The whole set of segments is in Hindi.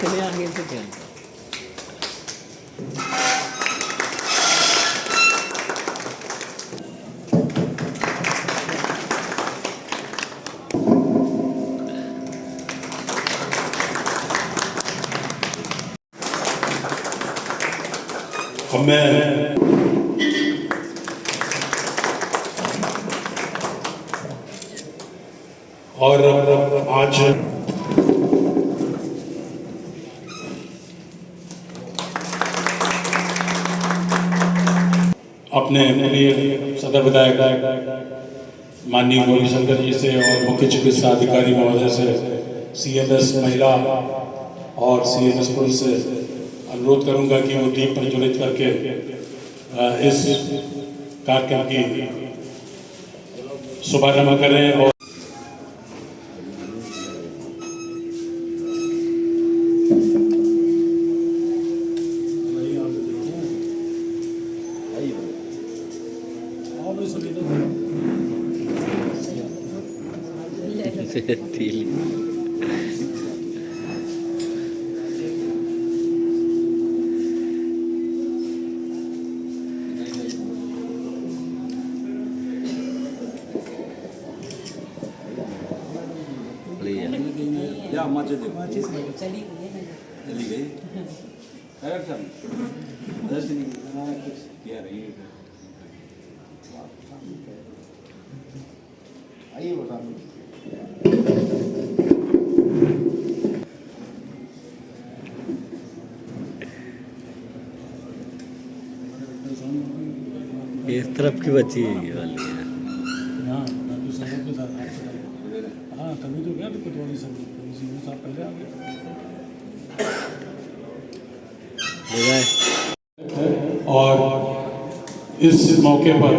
इतने आगे से क्या हमें और आज अपने प्रिय सदर विधायक माननीय गौरीशंकर जी से और मुख्य चिकित्सा अधिकारी महोदय से, सीएमएस महिला और सीएमएस पुरुष से अनुरोध करूंगा कि वो दीप प्रज्वलित करके इस कार्यक्रम की शुभारंभ करें। और या चली गई आइए बता इस तरफ की बच्ची है ये वाली है। हाँ तभी तो क्या दिक्कत वाली सब पहले आ गए। और इस मौके पर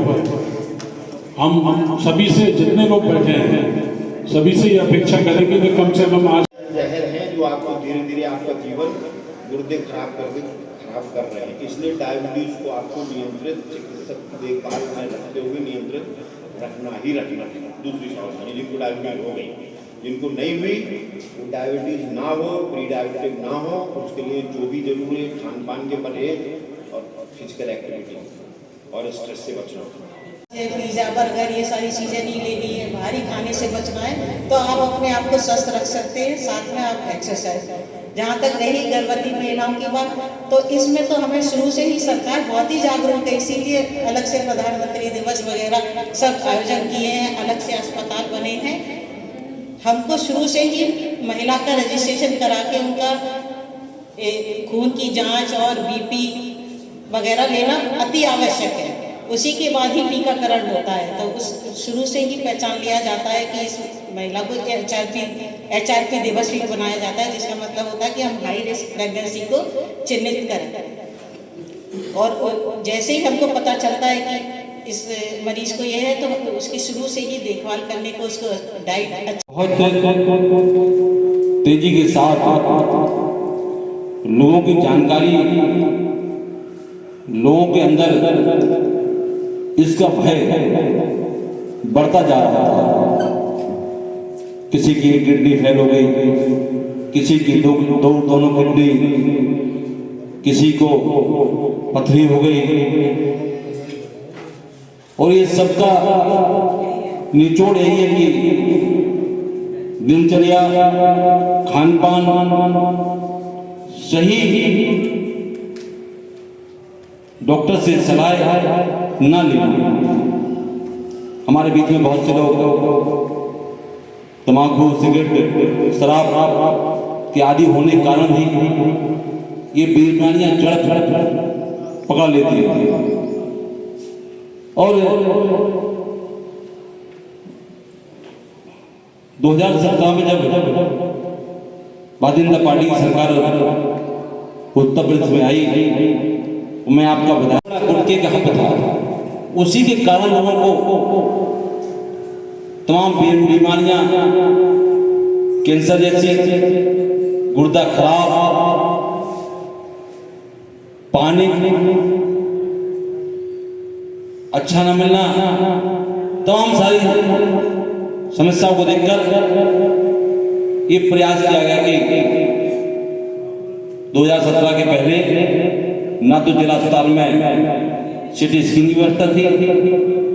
हम सभी से, जितने लोग बैठे हैं, सभी से ये अपेक्षा करेंगे कि कम से कम आज जहर हैं जो आपको धीरे धीरे आपका जीवन गुर्दे खराब कर रहे हैं। इसलिए डायबिटीज को आपको नियंत्रित चिकित्सक की देखभाल में रखते हुए नियंत्रित रखना ही रखना है। दूसरी सावधानी, जिनको डायबिटीज हो गई, जिनको नहीं हुई वो डायबिटीज ना हो, प्री डायबिटिक ना हो, उसके लिए जो भी जरूरी है खान पान के परहेज और फिजिकल एक्टिविटी और स्ट्रेस से बचना। पिज़्ज़ा बर्गर ये सारी चीज़ें नहीं लेनी है, भारी खाने से बचना है, तो आप अपने आप को स्वस्थ रख सकते हैं। साथ में आप एक्सरसाइज, जहाँ तक रही गर्भवती महिलाओं की बात, तो इसमें तो हमें शुरू से ही सरकार बहुत ही जागरूक है। इसीलिए अलग से प्रधानमंत्री दिवस वगैरह सब आयोजन किए हैं, अलग से अस्पताल बने हैं। हमको शुरू से ही महिला का रजिस्ट्रेशन करा के उनका खून की जाँच और BP वगैरह लेना अति आवश्यक है। उसी के बाद ही टीकाकरण होता है। तो उस शुरू से ही पहचान लिया जाता है कि इस महिला को HRP दिवस भी बनाया जाता है, जिसका मतलब होता है कि हम हाई रिस्क प्रेगनेंसी को चिन्हित करें। और जैसे ही हमको पता चलता है कि इस मरीज को ये है, तो उसकी शुरू से ही देखभाल करने को, उसको डाइट बहुत तेजी के साथ लोगों की जानकारी, लोगों के अंदर इसका भय बढ़ता जा रहा था। किसी की किडनी फेल हो गई, किसी की दोनों किडनी, किसी को पथरी हो गई, और ये सबका निचोड़ यही है कि दिनचर्या, खान पान सही डॉक्टर से सलाह ना लेना। हमारे बीच में बहुत से लोग तंबाकू, सिगरेट, शराब के आदि होने के कारण ही ये बीमारियां जड़ पकड़ लेती है। और 2017 में जब भारतीय जनता पार्टी की सरकार उत्तर प्रदेश में आई, मैं आपका बताया गुटके का हक था, उसी के कारण लोगों को तमाम बीमारियां, कैंसर जैसी, गुर्दा खराब, पानी अच्छा न मिलना, तमाम सारी समस्याओं को देखकर ये प्रयास किया गया कि 2017 के पहले ना तो जिला अस्पताल में सिटी स्कैन की व्यवस्था थी,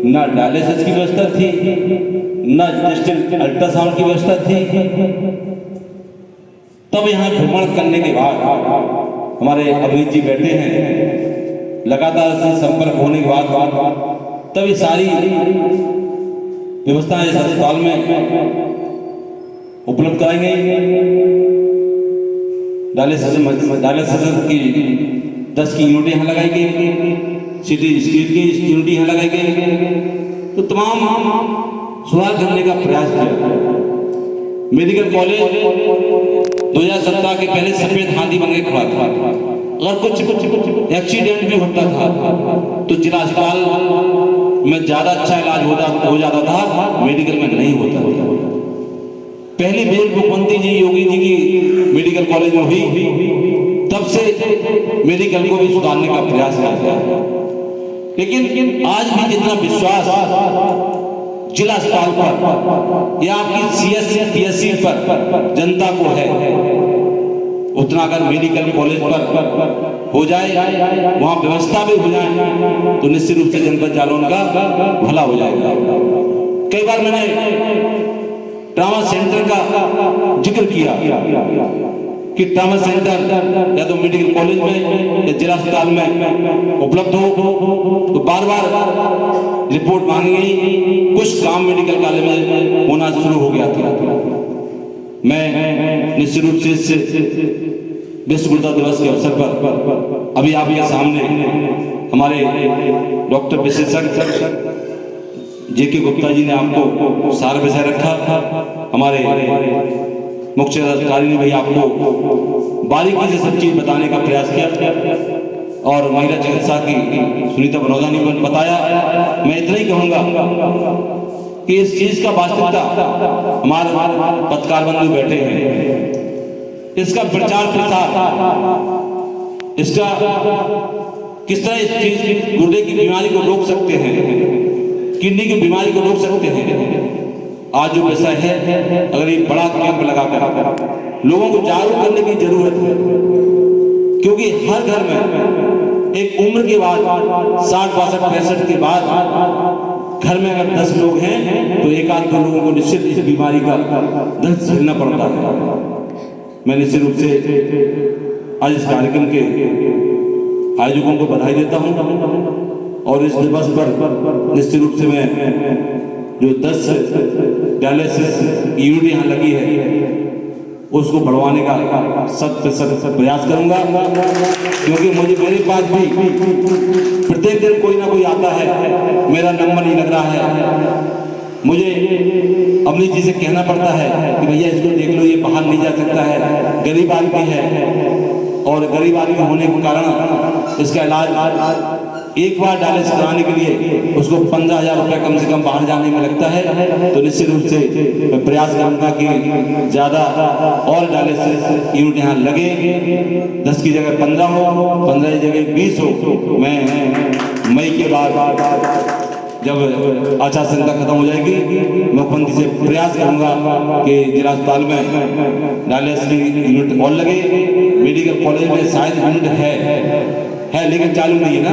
ना डायलिसिस की व्यवस्था थी, ना डिजिटल अल्ट्रासाउंड की व्यवस्था थी। तब यहाँ भ्रमण करने के बाद हमारे अभिजीत जी बैठे हैं, लगातार से संपर्क होने के बाद तब ये सारी व्यवस्थाएं इस अस्पताल में उपलब्ध कराई गई। डायलिसिस की 10 की यूनिट यहाँ लगाई गई, सिटी स्कैन की यूनिट यहाँ लगाई गई। तो तमाम सुधार करने का प्रयास किया। मेडिकल कॉलेज 2017 के पहले सफेद हाथी बन के खड़ा था। अगर कुछ एक्सीडेंट भी होता था तो जिला अस्पताल में ज्यादा अच्छा इलाज हो जाता था, मेडिकल में नहीं होता था। पहली बेल मुख्यमंत्री जी योगी जी की मेडिकल कॉलेज में हुई, तब से मेडिकल को भी सुधारने का प्रयास किया गया। लेकिन आज भी जितना विश्वास जिला अस्पताल पर या आपकी सीएससी पीएससी पर जनता को है, उतना अगर मेडिकल कॉलेज पर हो जाए, वहां व्यवस्था भी हो जाए, तो निश्चित रूप से जनता जालौन का भला हो जाएगा। कई बार मैंने ट्रामा सेंटर का जिक्र किया कि ट्रामा सेंटर या तो मेडिकल कॉलेज में या जिला अस्पताल में उपलब्ध हो, तो बार बार रिपोर्ट मांगी गई। कुछ काम मेडिकल कॉलेज में होना शुरू हो गया था। मैं निश्चित रूप से इस विश्व गुर्दा दिवस के अवसर पर अभी आपके सामने हमारे डॉक्टर विशेषज्ञ जेके गुप्ता जी ने आपको सारा विषय रखा, हमारे मुख्य अधिकारी ने भी आपको बारीकी से सब चीज बताने का प्रयास किया, और महिला चिकित्सा की सुनीता बनोदा ने बताया। मैं इतना ही कहूंगा कि इस चीज का वास्तविकता हमारे पत्रकार बंधु बैठे हैं, इसका प्रचार प्रसार, इसका किस तरह इस चीज गुर्दे की बीमारी को रोक सकते हैं, किडनी की बीमारी को रोक सकते हैं। आज जो विषय है, अगर ये बड़ा कैंप लगाकर लोगों को जागरूक करने की जरूरत है, क्योंकि हर घर में एक उम्र के बाद 60, 62, 65 के बाद घर में अगर 10 लोग हैं तो एक आध 2 लोगों को निश्चित इस बीमारी का दर्द झेलना पड़ता है। मैं निश्चित रूप से आज इस कार्यक्रम के आयोजकों को बधाई देता हूं, और इस दिवस पर निश्चित रूप से मैं जो 10 डायलिसिस यूनिट यहाँ लगी है उसको बढ़वाने का सख्त प्रयास करूंगा, क्योंकि मेरे पास भी प्रत्येक दिन कोई ना कोई आता है, मेरा नंबर नहीं लग रहा है, मुझे अमरीत जी से कहना पड़ता है कि भैया इसको देख लो, ये बाहर नहीं जा सकता है, गरीब आदमी है, और गरीब आदमी होने के कारण इसका इलाज एक बार डायलिसिस कराने के लिए उसको 15,000 रुपये कम से कम बाहर जाने में लगता है। तो निश्चित रूप से मैं प्रयास करूंगा कि ज़्यादा और डायलिसिस यूनिट यहाँ लगे, 10 की जगह 15 हो, 15 की जगह 20 हो। मैं मई के बाद जब आचार संहिता खत्म हो जाएगी, मुख्यमंत्री से प्रयास करूंगा कि जिला अस्पताल में डायलिसिस यूनिट और लगे। मेडिकल कॉलेज में शायद यूनिट है लेकिन चालू नहीं है ना,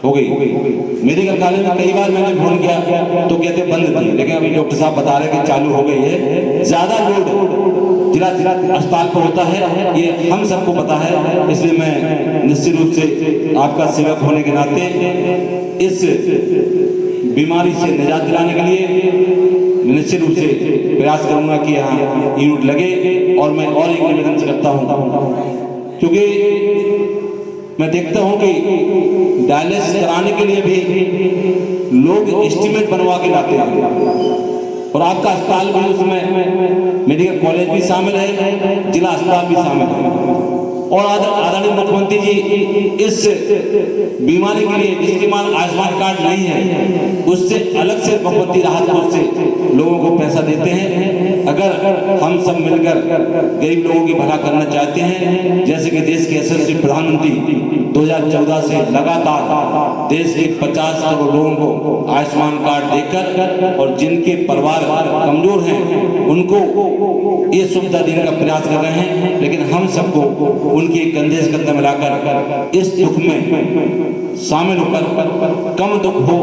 हो गई। मेडिकल कॉलेज में कई बार मैंने फोन किया तो कहते बंद थी, लेकिन अभी डॉक्टर साहब बता रहे कि चालू हो गई है। ज्यादा लोड जिला अस्पताल पर होता है, ये हम सबको पता है, इसलिए मैं निश्चित रूप से आपका सेवक होने के नाते इस बीमारी से निजात दिलाने के लिए निश्चित रूप से प्रयास करूंगा कि यहाँ यूनिट लगे। और मैं और एक निवेदन करता हूँ, क्योंकि मैं देखता हूं कि डायलिसिस कराने के लिए भी लोग एस्टीमेट बनवा के लाते हैं, और आपका अस्पताल भी उसमें, मेडिकल कॉलेज भी शामिल है, जिला अस्पताल भी शामिल है। और आदरणीय मुख्यमंत्री जी इस बीमारी के लिए जिसके पास आयुष्मान कार्ड नहीं है, उससे अलग से मुख्यमंत्री राहत कोष से लोगों को पैसा देते हैं। अगर हम सब मिलकर गरीब लोगों की भला करना चाहते हैं, जैसे कि देश के यशस्वी प्रधानमंत्री 2014 से लगातार देश के 50 करोड़ लोगों को आयुष्मान कार्ड देकर और जिनके परिवार कमजोर हैं उनको ये सुविधा देने का प्रयास कर रहे हैं, लेकिन हम सबको उनके कंधे से कंधा मिलाकर इस दुख में शामिल होकर कम दुख हो,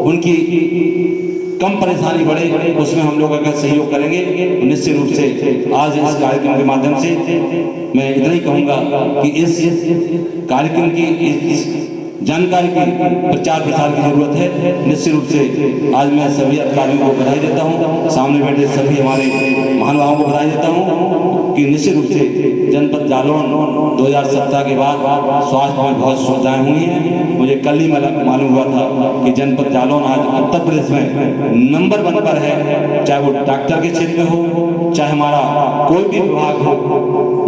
उनकी कम परेशानी बढ़े, उसमें हम लोग अगर सहयोग करेंगे तो निश्चित रूप से आज इस कार्यक्रम के माध्यम से मैं इतना ही कहूंगा कि इस कार्यक्रम की इस जानकारी की प्रचार प्रसार की जरूरत है। निश्चित रूप से आज मैं सभी अधिकारियों को बधाई देता हूं, सामने बैठे सभी हमारे महानुभावों को बधाई देता हूं कि निश्चित रूप से जनपद जालौन 2017 के बाद स्वास्थ्य में बहुत सुविधाएं हुई हैं। मुझे कल ही मालूम हुआ था कि जनपद जालौन आज उत्तर प्रदेश में नंबर 1 पर है, चाहे वो डॉक्टर के क्षेत्र में हो, चाहे हमारा कोई भी विभाग हो,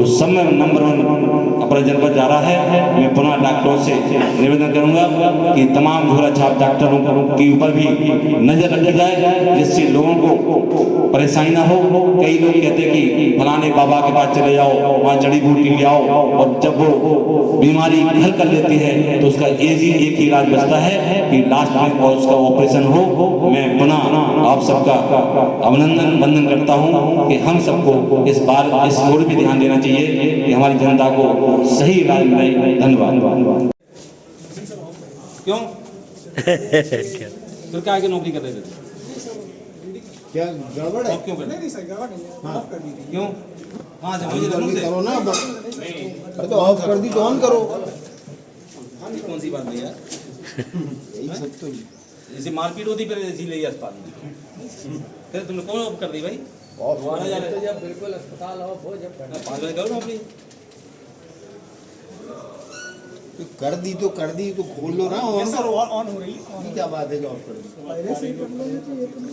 उस सब में नंबर 1 अपना जनपद जा रहा है। मैं पुनः डॉक्टरों से निवेदन करूंगा कि तमाम झोला छाप डॉक्टरों के ऊपर भी नजर रखी जाए, जिससे लोगों को परेशानी ना हो। कई लोग कहते हैं कि फलाने बाबा के पास चले जाओ, वहाँ जड़ी बूटी ले आओ, और जब वो बीमारी हल कर लेती है तो उसका एक ही इलाज बचता है कि लास्ट में उसका ऑपरेशन हो। मैं पुनः आप सबका अभिनंदन वंदन करता हूँ कि हम सबको इस बार इस ओर भी ध्यान देना चाहिए कि हमारी जनता को सही इलाज मिले। धन्यवाद। क्यों तो क्या आगे नौकरी कर रहे थे? क्या गड़बड़ है? क्यों कर रहे? क्यों? हाँ से मुझे करो ना, अरे तो ऑफ कर दी तो ऑन करो। कौन सी बात भैया? यही सब तो जैसे मारपीट होती फिर ऐसी ले अस्पताल में, फिर तुमने कौन ऑफ कर दी भाई? ऑफ दोबारा जा रहे जब बिल्कुल अस्पताल ऑफ हो, जब 5 बजे करो नौकरी। तो कर दी तो खोल लो ना, ऑन करो। ऑन हो रही ये क्या बात है जो ऑफ कर दी?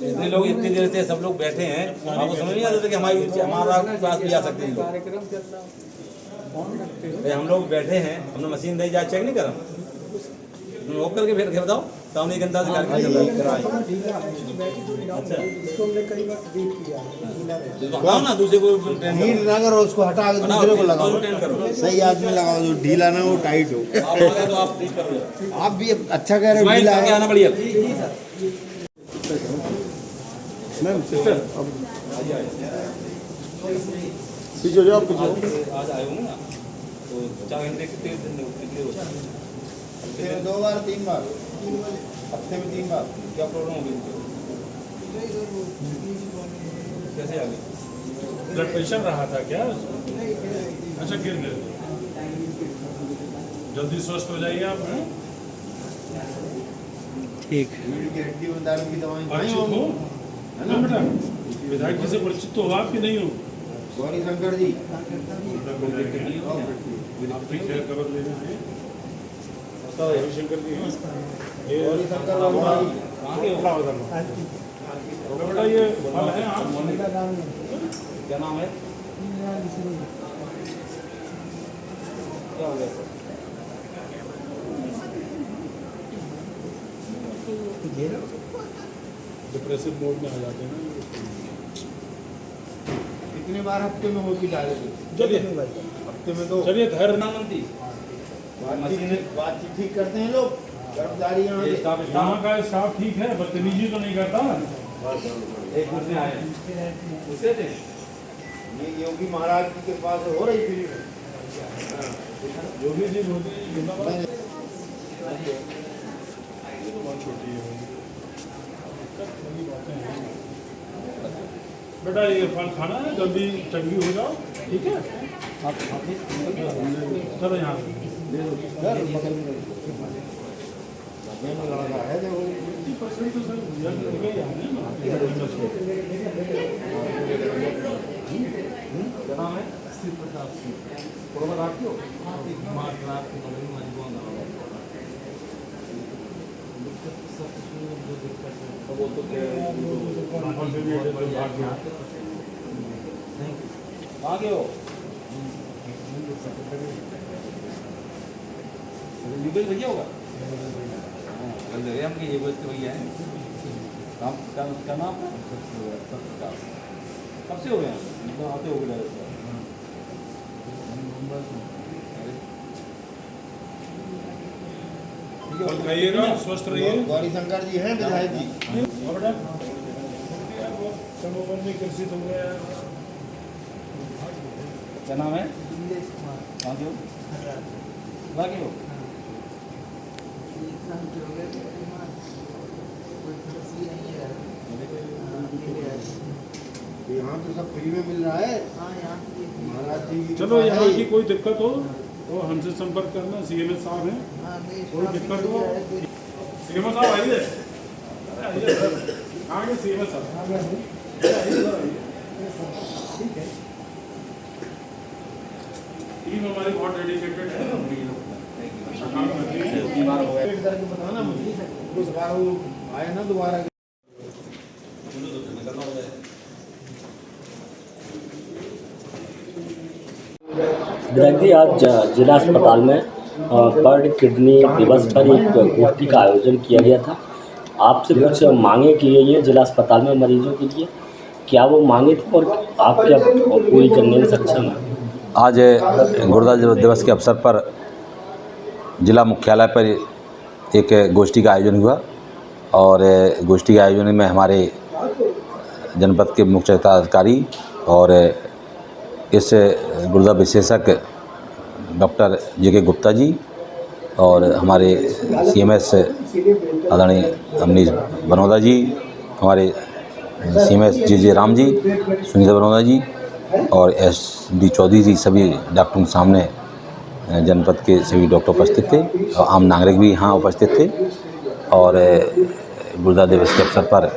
इतने लोग इतनी देर से सब लोग बैठे हैं, आपको समझ नहीं आता था कि हमारा पास भी आ सकते हैं लोग। कार्यक्रम चल रहा भाई हम लोग बैठे हैं, हमने मशीन नहीं जा चेक नहीं करा, तुम ऑफ करके फिर बताओ सामने 1 घंटा से कार्यक्रम चल रहा है। अच्छा इसको हमने कई बार देख किया तो हटाओ ना, दूसरे को ट्रेन ढील ना करो, उसको हटा के दूसरे को लगाओ। ट्रेन करो। सही आदमी लगाओ, जो ढीला ना हो टाइट हो। आप आ गए तो आप ठीक करो। आप भी अच्छा कह रहे हो, स्माइल ढीला करके है। आना बढ़िया। मैम सिस्टर पीछे जाओ, पीछे आज आए होंगे ना तो 4 घंटे कितने होता है? हफ्ते में 2 बार 3 बार, हफ्ते में 3 बार। क्या प्रॉब्लम हो गई? कैसे आ गई? ब्लड प्रेशर रहा था क्या? अच्छा गिर गए, जल्दी स्वस्थ हो जाइए आप। हैं ठीक रीढ़ की हड्डी में दर्द की दवाएं खाई परिचित होंगी, हो है ना बेटा? विधायक जी से परिचित तो हो आप कि नहीं हो? गौरी शंकर जी। आपकी खैर खबर लेने आए गौरी शंकर जी। गौरी शंकर वर्मा जी। कहाँ के हो? तो बेटा ये फल है आप क्या नाम है? क्या हो गया सर? डिप्रेसिव मोड में आ जाते हैं ना। कितने बार हफ्ते में होगी डायलिसिस? चलिए हफ्ते में 2। चलिए धैर्य ना। प्रधानमंत्री बातचीत ठीक करते हैं लोग, कर्मचारी यहाँ के। यहाँ का स्टाफ ठीक है, बदतमीजी तो नहीं करता। एक पूछने आए हैं, पूछते थे ये योगी महाराज की कृपा से हो रही फ्री में। योगी जी मोदी जी जिंदाबाद। बहुत छोटी है बेटा, ये फल खाना है, जल्दी चंगी हो जाओ, ठीक है? चलो यहाँ लड़का है देखो। 50% तो सर निकल ही आने हैं ना। क्या नाम है? थोड़ा बहुत आपकी हो? वो तो आगे हो लीगल भैया होगा। हम ये बोलते भैया हैं। क्या नाम है? कब से हो गया मतलब आते हो गए रहिएगा, स्वस्थ रहिए। गौरी शंकर जी हैं विधायक जी। संगोपन में ग्रसित हो गया। क्या नाम है? कहाँ के हो? कहाँ के हो? यहाँ तो सब फ्री में मिल रहा है। महाराज जी चलो यहाँ की कोई दिक्कत हो तो हमसे संपर्क करना। सीएमएस साहब हैं, कोई दिक्कत हो सीएमएस साहब आइए। आइए सर, कहाँ के सीएमएस साहब? ठीक है, टीम हमारी बहुत डेडिकेटेड है। बताना मुझे उस बार वो आए ना दोबारा। विधायक जी, आज जिला अस्पताल में वर्ल्ड किडनी दिवस पर एक गोष्ठी का आयोजन किया गया था। आपसे कुछ मांगे की गई है जिला अस्पताल में मरीजों के लिए, क्या वो मांगे थी और आप क्या पूरी करने में सक्षम हैं? आज गुर्दा दिवस के अवसर पर जिला मुख्यालय पर एक गोष्ठी का आयोजन हुआ और गोष्ठी के आयोजन में हमारे जनपद के मुख्य चिकित्साधिकारी और इस गुर्दा विशेषज्ञ डॉक्टर जे.के. गुप्ता जी और हमारे सीएमएस आदरणीय अमनीश बनोदा जी, हमारे सीएमएस जे.जे. राम जी, सुनीता बनोदा जी और एस.डी. चौधरी जी, सभी डॉक्टरों के सामने जनपद के सभी डॉक्टर उपस्थित थे और आम नागरिक भी यहाँ उपस्थित थे। और गुर्दा दिवस के अवसर पर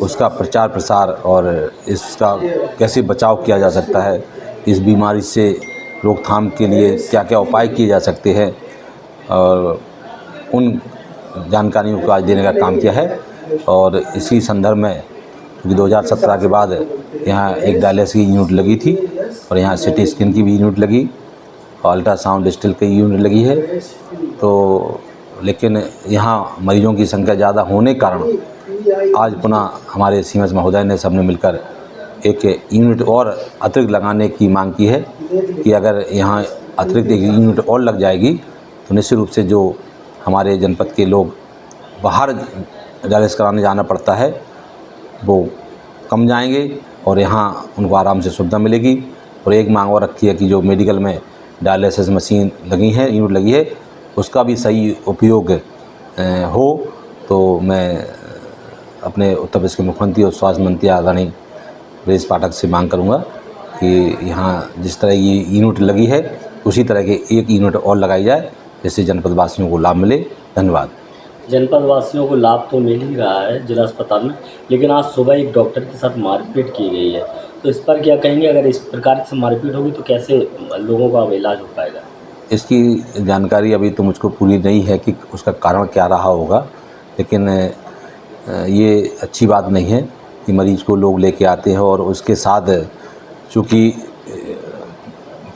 उसका प्रचार प्रसार और इसका कैसे बचाव किया जा सकता है, इस बीमारी से रोकथाम के लिए क्या क्या उपाय किए जा सकते हैं और उन जानकारियों को आज देने का काम किया है। और इसी संदर्भ में क्योंकि 2017 के बाद यहाँ एक डायलिसिस की यूनिट लगी थी और यहाँ सिटी स्कैन की भी यूनिट लगी और अल्ट्रासाउंड डिजिटल की यूनिट लगी है, तो लेकिन यहाँ मरीजों की संख्या ज़्यादा होने के कारण आज पुनः हमारे सीएमएस महोदय ने सबने मिलकर एक यूनिट और अतिरिक्त लगाने की मांग की है कि अगर यहाँ अतिरिक्त एक यूनिट और लग जाएगी तो निश्चित रूप से जो हमारे जनपद के लोग बाहर डायलिसिस कराने जाना पड़ता है वो कम जाएंगे और यहाँ उनको आराम से सुविधा मिलेगी। और एक मांग और रखी है कि जो मेडिकल में डायलिसिस मशीन लगी है, यूनिट लगी है, उसका भी सही उपयोग हो। तो मैं अपने उत्तर प्रदेश के मुख्यमंत्री और स्वास्थ्य मंत्री आदरणीय ब्रजेश पाठक से मांग करूंगा कि यहाँ जिस तरह ये यूनिट लगी है उसी तरह के एक यूनिट और लगाई जाए जिससे जनपद वासियों को लाभ मिले। धन्यवाद। जनपद वासियों को लाभ तो मिल ही रहा है जिला अस्पताल में, लेकिन आज सुबह एक डॉक्टर के साथ मारपीट की गई है, तो इस पर क्या कहेंगे? अगर इस प्रकार से मारपीट होगी तो कैसे लोगों का इलाज हो पाएगा? इसकी जानकारी अभी तो मुझको पूरी नहीं है कि उसका कारण क्या रहा होगा, लेकिन ये अच्छी बात नहीं है कि मरीज़ को लोग लेके आते हैं और उसके साथ चूँकि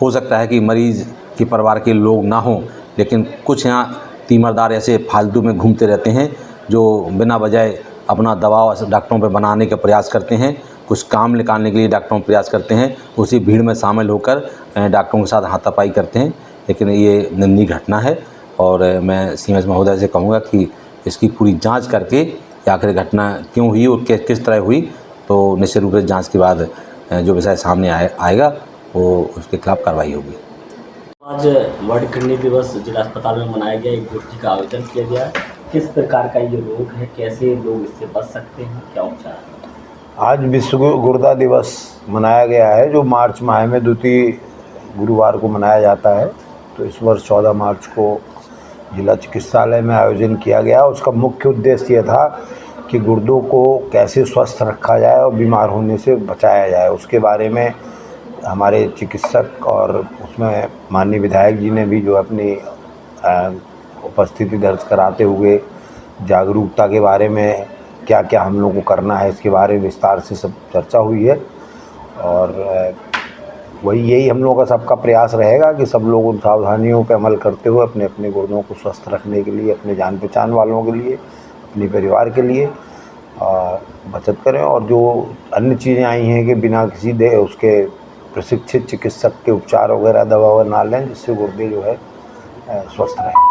हो सकता है कि मरीज़ के परिवार के लोग ना हों, लेकिन कुछ यहाँ तीमरदार ऐसे फालतू में घूमते रहते हैं जो बिना वजह अपना दबाव डॉक्टरों पर बनाने का प्रयास करते हैं, कुछ काम निकालने के लिए डॉक्टरों प्रयास करते हैं, उसी भीड़ में शामिल होकर डॉक्टरों के साथ हाथापाई करते हैं। लेकिन ये निंदनीय घटना है और मैं सीएमएस महोदय से कहूँगा कि इसकी पूरी जांच करके आखिर घटना क्यों हुई और किस तरह हुई, तो निश्चित रूप से जांच के बाद जो विषय सामने आएगा वो उसके खिलाफ कार्रवाई होगी। आज वर्ल्ड किडनी दिवस जिला अस्पताल में मनाया गया, एक गोष्ठी का आयोजन किया गया है। किस प्रकार का ये रोग है, कैसे लोग इससे बच सकते हैं, क्या उपचार है? आज विश्व गुर्दा दिवस मनाया गया है जो मार्च माह में द्वितीय गुरुवार को मनाया जाता है। तो इस वर्ष 14 मार्च को जिला चिकित्सालय में आयोजन किया गया। उसका मुख्य उद्देश्य ये था कि गुर्दों को कैसे स्वस्थ रखा जाए और बीमार होने से बचाया जाए, उसके बारे में हमारे चिकित्सक और उसमें माननीय विधायक जी ने भी जो अपनी उपस्थिति दर्ज कराते हुए जागरूकता के बारे में क्या क्या हम लोग को करना है इसके बारे में विस्तार से सब चर्चा हुई है। और यही हम लोगों का सबका प्रयास रहेगा कि सब लोग उन सावधानियों पर अमल करते हुए अपने अपने गुर्दों को स्वस्थ रखने के लिए, अपने जान पहचान वालों के लिए, अपने परिवार के लिए बचत करें। और जो अन्य चीज़ें आई हैं कि बिना किसी दे उसके प्रशिक्षित चिकित्सक के उपचार वगैरह दवा वगैरह ना लें, जिससे गुर्दे जो है स्वस्थ रहें।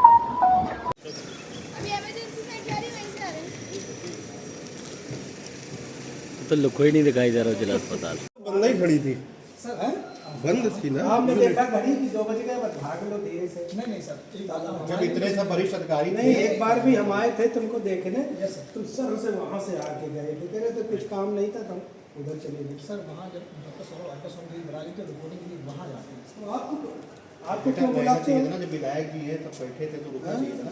तो कोई नहीं दिखाई दे रहा जिला अस्पताल। बंद ही खड़ी थी बंद थी ना। आपने देखा घड़ी की 2 बज गए, बस भाग लो धीरे से। नहीं सर, जब इतने सब वरिष्ठ अधिकारी नहीं, एक बार भी हम आए थे तुमको देखने, तुम सर से वहाँ से आके गए थे, कह रहे थे कुछ काम नहीं था, तुम उधर चले गए। सर वहाँ जब अल्ट्रासाउंड बना रही थी रिपोर्टिंग के लिए वहाँ जाते हैं। आपको क्यों बुलाते हैं? जब विधायक जी है तब बैठे थे तो रुकना चाहिए था।